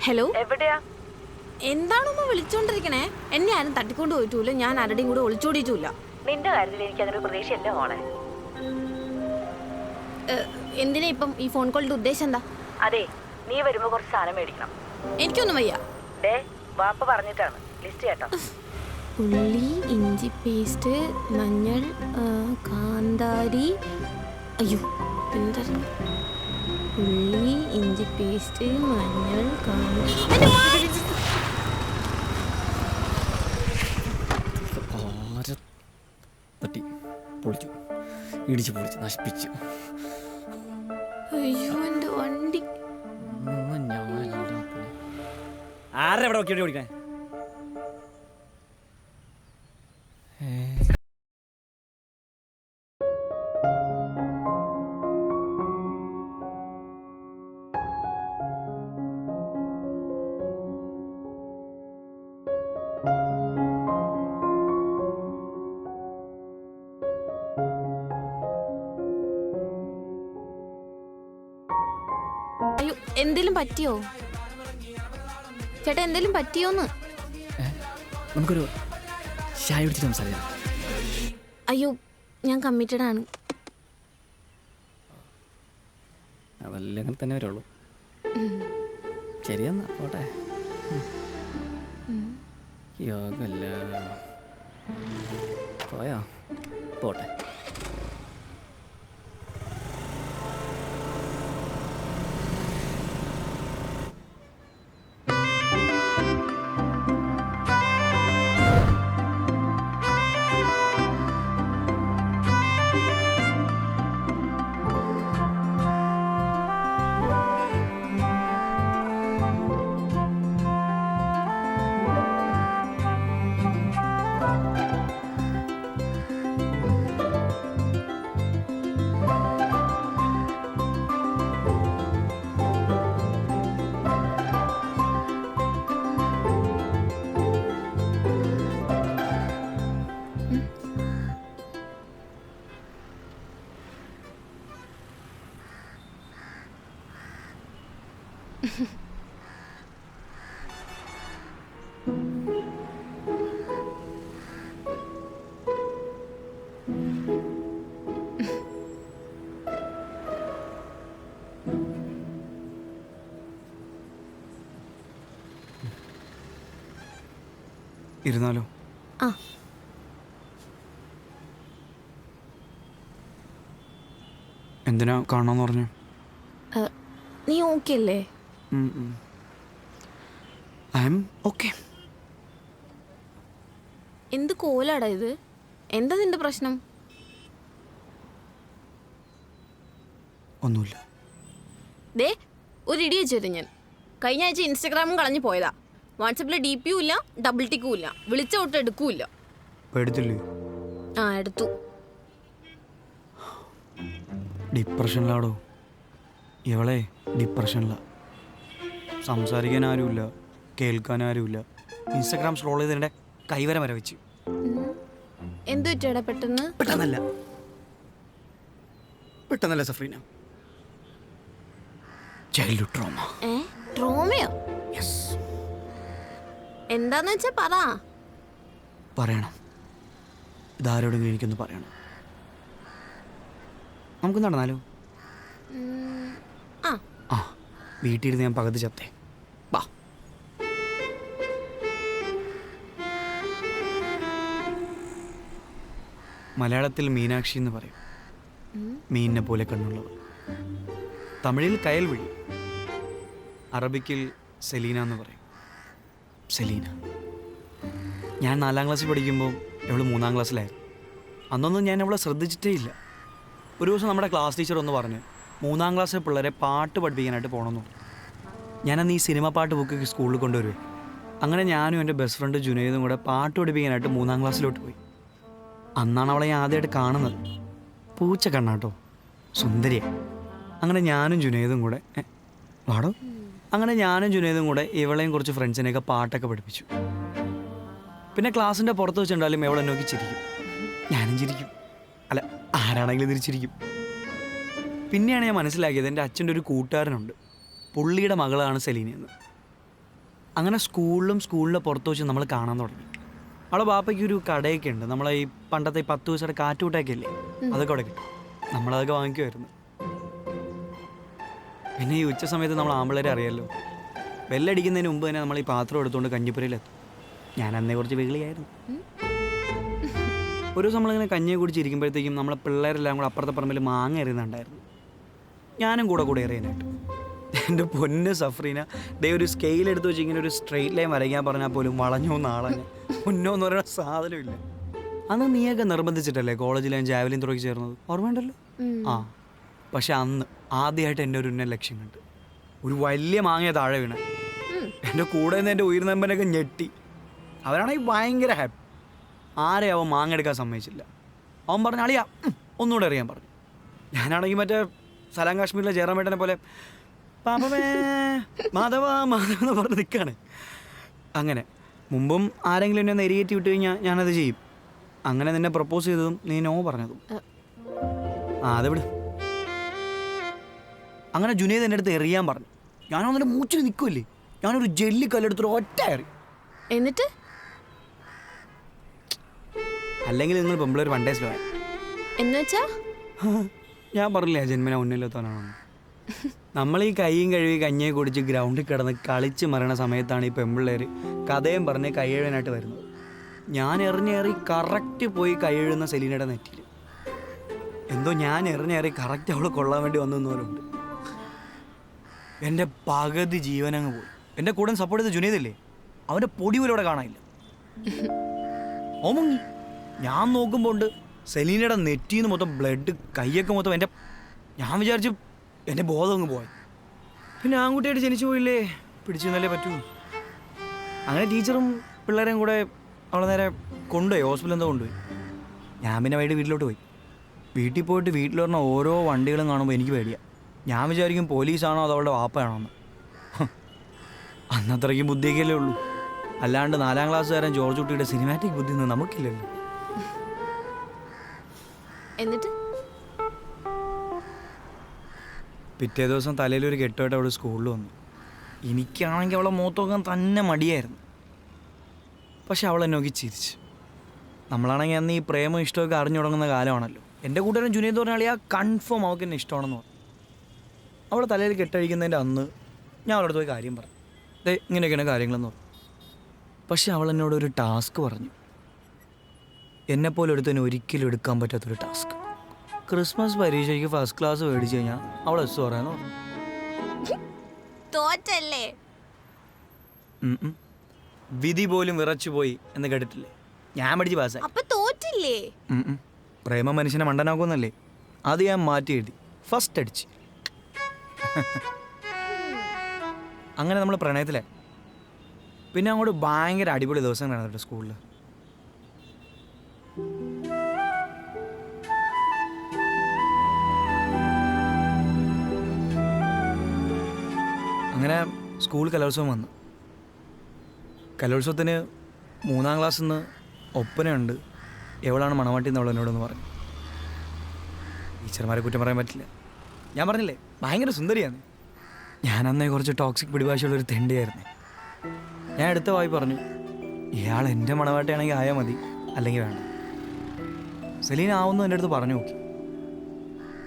Hello, എവിടെയാ? എന്താണോ വിളിച്ചോണ്ടിരിക്കണേ? എന്നെ ആരും തട്ടിക്കൊണ്ട് പോയിട്ടില്ല, ഞാൻ ആരുടെയും കൂടെ ഒളിച്ചോടിയിട്ടില്ല. നിന്റെ കാര്യത്തിൽ എനിക്ക് അങ്ങനെ പ്രതീക്ഷയല്ല മോളെ. എന്തിനാ ഇപ്പം ഈ ഫോൺ കോളിന്റെ ഉദ്ദേശം എന്താ? അതെ, നീ വരുമ്പോ കുറച്ച് സാധനം മേടിക്കണം. എനിക്കൊന്നും വയ്യ. വാപ്പ പറഞ്ഞിട്ടാണ്, ലിസ്റ്റ് കേട്ടോ. ഉള്ളി, ഇഞ്ചി പേസ്റ്റ്, മഞ്ഞൾ, കാന്താരി. അയ്യോ, എന്താ? ഉള്ളി, ഇഞ്ചി പേസ്റ്റ്, മഞ്ഞൾ, കാന്താരി. തട്ടി പൊളിച്ചു, ഇടിച്ചു പൊളിച്ചു, നശിപ്പിച്ചു. അയ്യോ, എന്റെ വണ്ടി. ആരുടെ എവിടെ നോക്കി ഓടിക്കണേ? അയ്യോ, എന്തേലും പറ്റിയോ ചേട്ടാ? എന്തേലും പറ്റിയോന്ന്? നമുക്കൊരു ചായ കുടിച്ചിട്ട് സംസാരിക്കാം. അയ്യോ, ഞാൻ കമ്മിറ്റഡ് ആണ്. അതല്ല, അങ്ങനെ തന്നെ വരുള്ളൂ. ശരിയെന്നാ, പോട്ടെ. യോഗല്ല പോയാ പോട്ടെ. ഇരുന്നാലോ? ആ, എന്തിനാ കാണാന്ന് പറഞ്ഞു? നീ ഓക്കെ അല്ലേ? I M okay. എന്ത് കോലാടാ ഇത്? എന്താ നിന്റെ പ്രശ്നം? ഒന്നുമില്ല. ദേ, ഒരു ഇടി വെച്ചു ഞാൻ. കഴിഞ്ഞ ആഴ്ച ഇൻസ്റ്റാഗ്രാമും കളഞ്ഞു പോയതാ. വാട്സപ്പിൽ DP ഇല്ല, ഡബിൾ ടിക്കും ഇല്ല, വിളിച്ച തൊട്ട് എടുക്കൂല്ല. എടുത്തില്ലേ? ആ, എടുത്തു. ഡിപ്രഷനിലാടോ ഇവളെ. ഡിപ്രഷനില. സംസാരിക്കാൻ ആരുമില്ല, കേൾക്കാൻ ആരുമില്ല. ഇൻസ്റ്റാഗ്രാം സ്ക്രോൾ ചെയ്തതിൻ്റെ കൈവരം വരെ വെച്ച്. എന്തു പറ്റിയടാ പെട്ടെന്ന്? പെട്ടെന്നല്ല സഫ്രീന, ചൈൽഡ്ഹുഡ് ട്രോമ. ട്രോമയോ? യെസ്. എന്താന്ന് വെച്ചാ പറ. പറയണം, ഇതാരോടെങ്കിലും എനിക്കൊന്ന് പറയണം. നമുക്ക് നടന്നാലോ? ആ, ആ, വീട്ടിലിരുന്ന് ഞാൻ പകുതി ചത്തേ. വാ. മലയാളത്തിൽ മീനാക്ഷി എന്ന് പറയും, മീനിനെ പോലെ കണ്ണുള്ളവർ. തമിഴിൽ കയൽവിഴി, അറബിക്കിൽ സെലീന എന്ന് പറയും. സെലീന. ഞാൻ 4ാം ക്ലാസ്സിൽ പഠിക്കുമ്പോൾ ഇവൾ 3ാം ക്ലാസ്സിലായിരുന്നു. അന്നൊന്നും ഞാൻ അവളെ ശ്രദ്ധിച്ചിട്ടേ ഇല്ല. ഒരു ദിവസം നമ്മുടെ ക്ലാസ് ടീച്ചർ ഒന്ന് പറഞ്ഞ് 3ാം ക്ലാസ്സിലെ പിള്ളേരെ പാട്ട് പഠിപ്പിക്കാനായിട്ട് പോകണമെന്ന് പറഞ്ഞു. ഞാനന്ന് ഈ സിനിമ പാട്ട് ബുക്കൊക്കെ സ്കൂളിൽ കൊണ്ടുവരുവേ. അങ്ങനെ ഞാനും എൻ്റെ ബെസ്റ്റ് ഫ്രണ്ട് ജുനൈദും കൂടെ പാട്ട് പഠിപ്പിക്കാനായിട്ട് 3ാം ക്ലാസ്സിലോട്ട് പോയി. അന്നാണ് അവളെ ഞാൻ ആദ്യമായിട്ട് കാണുന്നത്. പൂച്ച കണ്ണാട്ടോ, സുന്ദരിയാണ്. അങ്ങനെ ഞാനും ജുനൈദും കൂടെ വാടോ അങ്ങനെ ഞാനും ജുനൈദും കൂടെ ഇവളെയും കുറച്ച് ഫ്രണ്ട്സിനെയൊക്കെ പാട്ടൊക്കെ പഠിപ്പിച്ചു. പിന്നെ ക്ലാസ്സിൻ്റെ പുറത്ത് വെച്ചിട്ടുണ്ടാലും ഇവളെ നോക്കി ചിരിക്കും, ഞാനും ചിരിക്കും. അല്ല, ആരാണെങ്കിലും തിരിച്ചിരിക്കും. പിന്നെയാണ് ഞാൻ മനസ്സിലാക്കിയത് എൻ്റെ അച്ഛൻ്റെ ഒരു കൂട്ടുകാരനുണ്ട്, പുള്ളിയുടെ മകളാണ് സെലീനയെന്ന്. അങ്ങനെ സ്കൂളിൻ്റെ പുറത്ത് വെച്ച് നമ്മൾ കാണാൻ തുടങ്ങി. അവളെ ബാപ്പയ്ക്ക് ഒരു കടയൊക്കെ ഉണ്ട്, നമ്മളെ ഈ പണ്ടത്തെ ഈ 10 ദിവസത്തെ കാറ്റുകൂട്ടൊക്കെ ഇല്ലേ, അതൊക്കെ അവിടെ കിട്ടും. നമ്മളതൊക്കെ വാങ്ങിക്കുമായിരുന്നു. പിന്നെ ഈ ഉച്ച സമയത്ത് നമ്മൾ ആമ്പിളരെ അറിയാമല്ലോ, ബെല്ലടിക്കുന്നതിന് മുമ്പ് തന്നെ നമ്മൾ ഈ പാത്രം എടുത്തുകൊണ്ട് കഞ്ഞിപ്പുരയിലെത്തും. ഞാൻ അന്നേ കുറച്ച് വെളിയായിരുന്നു. ഒരു ദിവസം നമ്മളിങ്ങനെ കഞ്ഞിയെ കുടിച്ചിരിക്കുമ്പോഴത്തേക്കും നമ്മളെ പിള്ളേരെല്ലാം കൂടെ അപ്പുറത്തെ പറമ്പിൽ മാങ്ങ എറിയുന്നുണ്ടായിരുന്നു. ഞാനും കൂടെ എറിയാനായിട്ട്. എൻ്റെ പൊന്ന് സഫ്രീന, ദേ ഒരു സ്കെയിൽ എടുത്ത് വെച്ച് ഇങ്ങനെ ഒരു സ്ട്രെയിറ്റ് ലൈൻ വരയ്ക്കാൻ പറഞ്ഞാൽ പോലും വളഞ്ഞോ നാളഞ്ഞ മുന്നോ എന്ന് പറയുന്ന സാധനമില്ല. അന്ന് നീയൊക്കെ നിർബന്ധിച്ചിട്ടല്ലേ കോളേജിൽ ഞാൻ ജാവലിൻ ത്രോയ്ക്ക് ചേർന്നത്, ഓർമ്മയുണ്ടല്ലോ? ആ, പക്ഷെ അന്ന് ആദ്യമായിട്ട് എൻ്റെ ഒരു ഉന്ന ലക്ഷ്യം കണ്ട് ഒരു വലിയ മാങ്ങ താഴെ വീണ. എൻ്റെ കൂടെ നിന്ന് എൻ്റെ ഉയർന്നമ്പനൊക്കെ ഞെട്ടി. അവനാണെങ്കിൽ ഭയങ്കര ഹാപ്പി. ആരെ അവൻ മാങ്ങ എടുക്കാൻ സമ്മതിച്ചില്ല. അവൻ പറഞ്ഞ അളിയാ ഒന്നുകൂടെ അറിയാൻ പറഞ്ഞു. ഞാനാണെങ്കിൽ മറ്റേ സലാം കാശ്മീരിലെ ജയറാമേട്ടനെ പോലെ പാപ്പമേ മാധവ മാധവ എന്ന് പറഞ്ഞ് നിൽക്കുകയാണ്. അങ്ങനെ മുമ്പും ആരെങ്കിലും എന്നെ നെരിയേറ്റി വിട്ട് കഴിഞ്ഞാൽ ഞാനത് ചെയ്യും. അങ്ങനെ നിന്നെ പ്രപ്പോസ് ചെയ്തതും നീ നോ പറഞ്ഞതും. അത് വിട്. അങ്ങനെ ജുനൈദ് എൻ്റെ അടുത്ത് എറിയാൻ പറഞ്ഞു. ഞാനൊന്നിട്ട് മൂച്ചിൽ നിൽക്കുമല്ലേ, ഞാനൊരു ജെല്ലിക്കല്ലെടുത്തൊരു ഒറ്റ എറി. എന്നിട്ട് അല്ലെങ്കിൽ നിങ്ങൾ പെമ്പിളൊരു വൺ ഡേ സ്ലോ ആയി. എന്നുവെച്ചാ ഞാൻ പറഞ്ഞില്ലേ ജന്മന ഉന്നില്ലാത്തവനാണെന്ന്. നമ്മൾ ഈ കൈയും കഴുകി കഞ്ഞിയെ കുടിച്ച് ഗ്രൗണ്ടിൽ കിടന്ന് കളിച്ച് മരണ സമയത്താണ് ഈ പെമ്പിള്ളേർ കഥയും പറഞ്ഞ് കൈയെഴുവാനായിട്ട് വരുന്നത്. ഞാൻ എറിഞ്ഞേറി കറക്റ്റ് പോയി കൈയെഴുന്ന സെലീനയുടെ നെറ്റിയിൽ. എന്തോ ഞാൻ എറിഞ്ഞേറി കറക്റ്റ് അവൾ കൊള്ളാൻ വേണ്ടി വന്നതുപോലുണ്ട്. എൻ്റെ പകുതി ജീവനങ്ങ് പോയി. എൻ്റെ കൂടെ സപ്പോർട്ട് ചെയ്ത് ജുനൈദില്ലേ, അവൻ്റെ പൊടി പോലും ഇവിടെ കാണാനില്ല. ഓ മുങ്ങി. ഞാൻ നോക്കുമ്പോൾ ഉണ്ട് സെലീനയുടെ നെറ്റിയിൽ നിന്ന് മൊത്തം ബ്ലഡ്, കൈയൊക്കെ മൊത്തം. ഞാൻ വിചാരിച്ചു എൻ്റെ ബോധം അങ്ങ് പോയി. പിന്നെ ആൺകുട്ടിയായിട്ട് ജനിച്ചു പോയില്ലേ, പിടിച്ചു നിന്നല്ലേ പറ്റൂ. അങ്ങനെ ടീച്ചറും പിള്ളേരെയും കൂടെ അവളെ നേരെ കൊണ്ടുപോയി, ഹോസ്പിറ്റലിൽ എന്തോ കൊണ്ടുപോയി. ഞാൻ പിന്നെ വൈകിട്ട് വീട്ടിലോട്ട് പോയി. വീട്ടിൽ പോയിട്ട് വീട്ടിൽ പറഞ്ഞ ഓരോ വണ്ടികളും കാണുമ്പോൾ എനിക്ക് പേടിയാണ്. ഞാൻ വിചാരിക്കും പോലീസാണോ അതോ അവളുടെ വാപ്പയാണോ എന്ന്. അന്നത്രയ്ക്കും ബുദ്ധിയൊക്കെയല്ലേ ഉള്ളൂ. അല്ലാണ്ട് 4ാം ക്ലാസ്സുകാരൻ ജോർജ് കുട്ടിയുടെ സിനിമാറ്റിക് ബുദ്ധി ഒന്നും നമുക്കില്ലല്ലോ. എന്നിട്ട് പിറ്റേ ദിവസം തലയിലൊരു കെട്ടുമായിട്ട് അവൾ സ്കൂളിൽ വന്നു. എനിക്കാണെങ്കിൽ അവളെ മുഖത്ത് നോക്കാൻ തന്നെ മടിയായിരുന്നു. പക്ഷെ അവൾ എന്നെ നോക്കി ചിരിച്ചു. നമ്മളാണെങ്കിൽ അന്ന് ഈ പ്രേമം ഇഷ്ടമൊക്കെ അറിഞ്ഞു തുടങ്ങുന്ന കാലമാണല്ലോ. എൻ്റെ കൂട്ടുകാരൻ ജുനൈദ് പറഞ്ഞാൽ ആ കൺഫേം അവൾക്ക് എന്നെ ഇഷ്ടമാണെന്ന് പറഞ്ഞു. അവളെ തലയിൽ കെട്ടഴിക്കുന്നതിൻ്റെ അന്ന് ഞാൻ അവളോട് പോയി കാര്യം പറഞ്ഞു. ഇങ്ങനെയൊക്കെയാണ് കാര്യങ്ങളെന്ന് പറഞ്ഞു. പക്ഷെ അവൾ എന്നോടൊരു ടാസ്ക് പറഞ്ഞു. എന്നെപ്പോലെ ഒരുത്തന്നെ ഒരിക്കലും എടുക്കാൻ പറ്റാത്തൊരു ടാസ്ക്. ക്രിസ്മസ് പരീക്ഷയ്ക്ക് ഫസ്റ്റ് ക്ലാസ് മേടിച്ചു കഴിഞ്ഞാൽ അവൾ എസ് പറയാന്ന് പറഞ്ഞു. തോറ്റല്ലേ? വിധി പോലും വിറച്ചു പോയി എന്ന് കേട്ടിട്ടില്ലേ? ഞാൻ പഠിച്ച് പാസ്സായി. അപ്പൊ തോറ്റില്ലേ? പ്രേമ മനുഷ്യനെ മണ്ടനാക്കുമെന്നല്ലേ, അത് ഞാൻ മാറ്റി എഴുതി ഫസ്റ്റ് അടിച്ച്. അങ്ങനെ നമ്മൾ പ്രണയത്തിലെ പിന്നെ അങ്ങോട്ട് ഭയങ്കര അടിപൊളി ദിവസങ്ങളാണ് കേട്ടോ സ്കൂളിൽ. അങ്ങനെ സ്കൂൾ കലോത്സവം വന്നു. കലോത്സവത്തിന് 3ാം ക്ലാസ്സിൽ നിന്ന് ഒപ്പനയുണ്ട്, എവളാണ് മണവാട്ടി എന്നുള്ളത് എന്നോടൊന്ന് പറഞ്ഞു. ടീച്ചർമാരെ കുറ്റം പറയാൻ പറ്റില്ല. ഞാൻ പറഞ്ഞില്ലേ ഭയങ്കര സുന്ദരിയാണ്. ഞാനന്നേ കുറച്ച് ടോക്സിക് പിടിഭാഷയുള്ളൊരു തെണ്ടിയായിരുന്നു. ഞാൻ അടുത്ത വായി പറഞ്ഞു, ഇയാൾ എൻ്റെ മണവാട്ടിയാണെങ്കിൽ ആയാൽ മതി, അല്ലെങ്കിൽ വേണ്ട. സെലീന ആവുന്നു എൻ്റെ അടുത്ത് പറഞ്ഞു നോക്കി.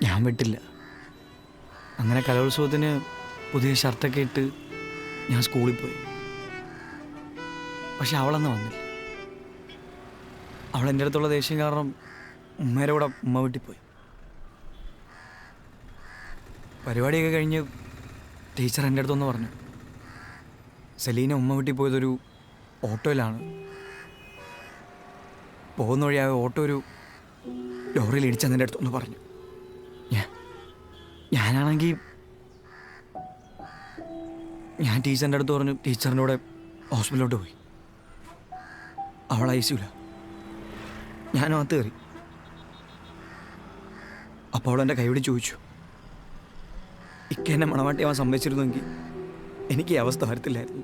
ഞാൻ വിട്ടില്ല. അങ്ങനെ കലോത്സവത്തിന് പുതിയ ഷർട്ടൊക്കെ ഇട്ട് ഞാൻ സ്കൂളിൽ പോയി. പക്ഷെ അവളന്ന് വന്നില്ല. അവൾ എൻ്റെ അടുത്തുള്ള ദേഷ്യം കാരണം ഉമ്മയുടെ കൂടെ ഉമ്മ വീട്ടിൽ പോയി. പരിപാടിയൊക്കെ കഴിഞ്ഞ് ടീച്ചർ എൻ്റെ അടുത്തൊന്ന് പറഞ്ഞു, സെലീന ഉമ്മ വീട്ടിൽ പോയതൊരു ഓട്ടോയിലാണ്. പോകുന്ന വഴി ആ ഓട്ടോ ഒരു ലോറിയിൽ ഇടിച്ചെന്നെ അടുത്തൊന്ന് പറഞ്ഞു. ഞാനാണെങ്കിൽ ഞാൻ ടീച്ചറിൻ്റെ അടുത്ത് പറഞ്ഞു. ടീച്ചറിൻ്റെ കൂടെ ഹോസ്പിറ്റലിലോട്ട് പോയി. അവൾ ഐസിയൂല, ഞാനും അകത്ത് കയറി. അപ്പോൾ അവൾ എൻ്റെ കൈ പിടിച്ച് ചോദിച്ചു, എന്നെ മണവാട്ടി അവൻ സമ്മതിച്ചിരുന്നെങ്കിൽ എനിക്ക് ഈ അവസ്ഥ വരത്തില്ലായിരുന്നു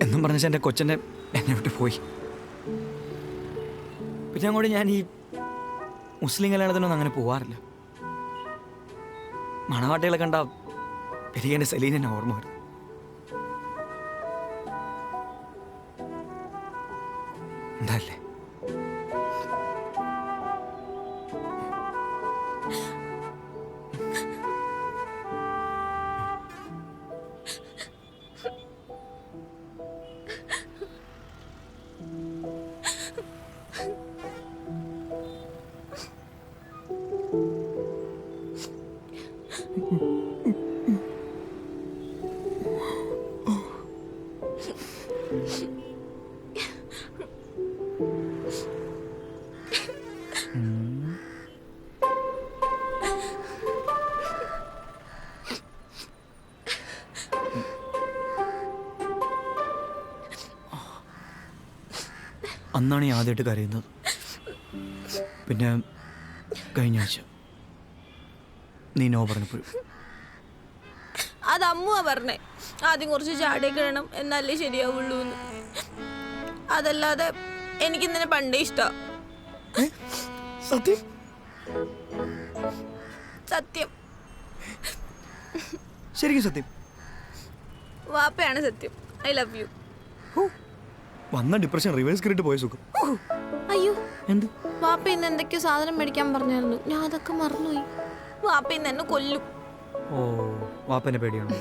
എന്നും പറഞ്ഞാൽ എൻ്റെ കൊച്ചൻ്റെ എന്നെ വിട്ട് പോയി. പിന്നെ അങ്ങോട്ട് ഞാൻ ഈ മുസ്ലിം കല്യാണത്തിനൊന്നും അങ്ങനെ പോവാറില്ല. മണവാട്ടികളെ കണ്ട എനിക്ക് എൻ്റെ സെലീനെ ഓർമ്മ വരും. എന്തല്ലേ? അന്നാണ് ഞാൻ ആദ്യമായിട്ട് കരയുന്നത്. പിന്നെ കഴിഞ്ഞ ആഴ്ച നീ നോ പറഞ്ഞപ്പോഴും. അത് അമ്മുവാ പറഞ്ഞേ, ആദ്യം കുറച്ച് ചാടിയൊക്കെ ഇടണം എന്നല്ലേ ശരിയാവുള്ളൂ എന്ന്. അതല്ലാതെ എനിക്ക് നിന്നെ പണ്ടേ ഇഷ്ടം. സത്യം? സത്യം. ശരിക്കും സത്യം? വാപ്പയാണ് സത്യം. I love you. വന്ന ഡിപ്രഷൻ റിവേഴ്സ് കയറിട്ട് പോയ സുഖം. അയ്യോ, എന്ത്? വാപ്പ ഇന്ന് എന്തൊക്കെയോ സാധനം മേടിക്കാൻ പറഞ്ഞായിരുന്നു, ഞാൻ അതൊക്കെ മറന്നുപോയി. വാപ്പ ഇന്ന് എന്നെ കൊല്ലും. ഓ, വാപ്പനെ പേടിയാണോ?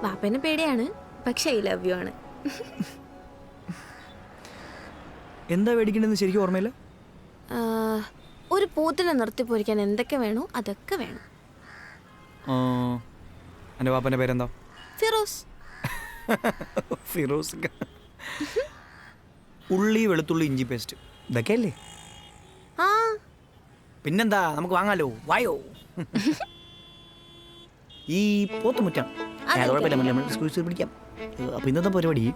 വാപ്പനെ പേടിയാണ്, പക്ഷെ ഐ ലവ് യു ആണ്. എന്താ മേടിക്കണ്ടെന്ന് ശരിക്കും ഓർമ്മയില്ല. ഒരു പൂത്തിനെ നിർത്തി പൊരിക്കാൻ എന്തൊക്കെ വേണോ അതൊക്കെ വേണം. എൻ്റെ വാപ്പൻ്റെ പേരെന്താ? ഫിറോസ്. ഫിറോസ്. ഉള്ളി, വെളുത്തുള്ളി, ഇഞ്ചി പേസ്റ്റ്, ഇതൊക്കെ അല്ലേ? ആ, പിന്നെന്താ, നമുക്ക് വാങ്ങാലോ. വായോ. ഈ പോത്ത് മുറ്റാണ്. കുഴപ്പമില്ല, നമ്മൾ സ്കൂളിൽ പിടിക്കാം. അപ്പം ഇന്നത്തെ പരിപാടി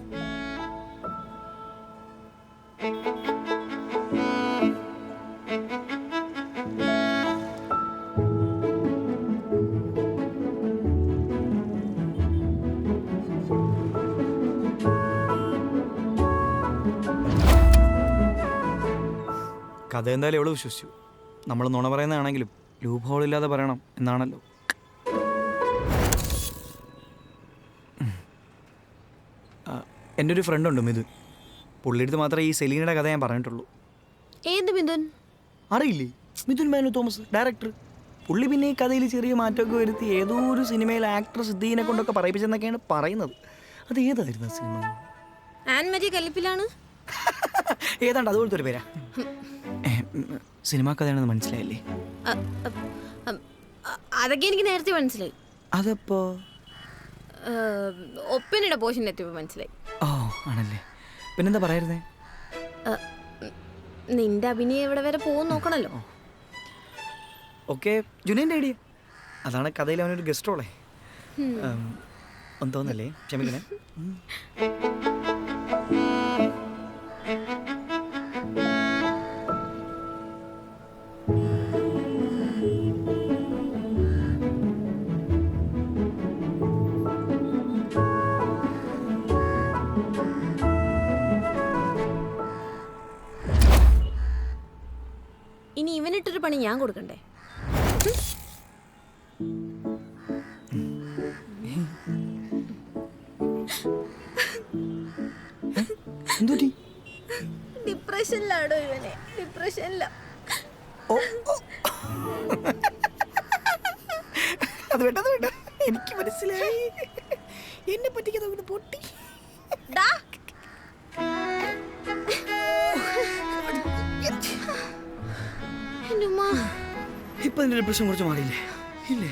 കഥ എന്തായാലും എവള് വിശ്വസിച്ചു. നമ്മൾ നുണ പറയുന്നതാണെങ്കിലും ലൂപ്പ് ഹോൾ ഇല്ലാതെ പറയണം എന്നാണല്ലോ. എൻ്റെ ഒരു ഫ്രണ്ടുണ്ട് മിഥുൻ. പുള്ളിയെടുത്ത് മാത്രമേ ഈ സെലീനയുടെ കഥ ഞാൻ പറഞ്ഞിട്ടുള്ളൂ. ഏത് മിഥുൻ? അറിയില്ലേ? Mithun Manu Thomas, director. പുള്ളി പിന്നെ ഈ കഥയിൽ ചെറിയ മാറ്റമൊക്കെ വരുത്തി ഏതോ ഒരു സിനിമയിലെ ആക്ടർ സിദ്ദീഖിനെ കൊണ്ടൊക്കെ പറയിപ്പിച്ചെന്നൊക്കെയാണ് പറയുന്നത്. അത് ഏതായിരുന്നു ആ സിനിമ? An Maria കലിപ്പിലാണ്. ഏതാണ്ട് അതുപോലത്തെ ഒരു പേരാ. സിനിമാ കഥയാണെന്ന് മനസ്സിലായില്ലേ? അതൊക്കെ എനിക്ക് നേരത്തെ മനസ്സിലായി. അതപ്പോ ഒപ്പനയുടെ പോഷൻ എത്തിയപ്പോൾ മനസ്സിലായി. ഓ, ആണല്ലേ. പിന്നെന്താ പറയായിരുന്നേ? നിന്റെ അഭിനയം എവിടെ വരെ പോകും നോക്കണല്ലോ. Okay, ജുനൈൻ്റെ idea. അതാണ് കഥയിൽ അവനൊരു ഗസ്റ്റ് റോളേ. ഒന്നും തോന്നല്ലേ, ക്ഷമിക്കണേ. ഇനി ഇവനിട്ടൊരു പണി ഞാൻ കൊടുക്കണ്ടേ? ഡിപ്രഷനിലാണോ ഇവനെ? ഡിപ്രഷനില. അത് വേണ്ട, അത് വേണ്ട. എനിക്ക് മനസ്സിലായി. എന്നെ പറ്റിക്കുന്നത് പൊട്ടി. ഇപ്പൊ എന്റെ ഡിപ്രഷൻ കുറച്ച് മാറിയില്ലേ? ഇല്ലേ?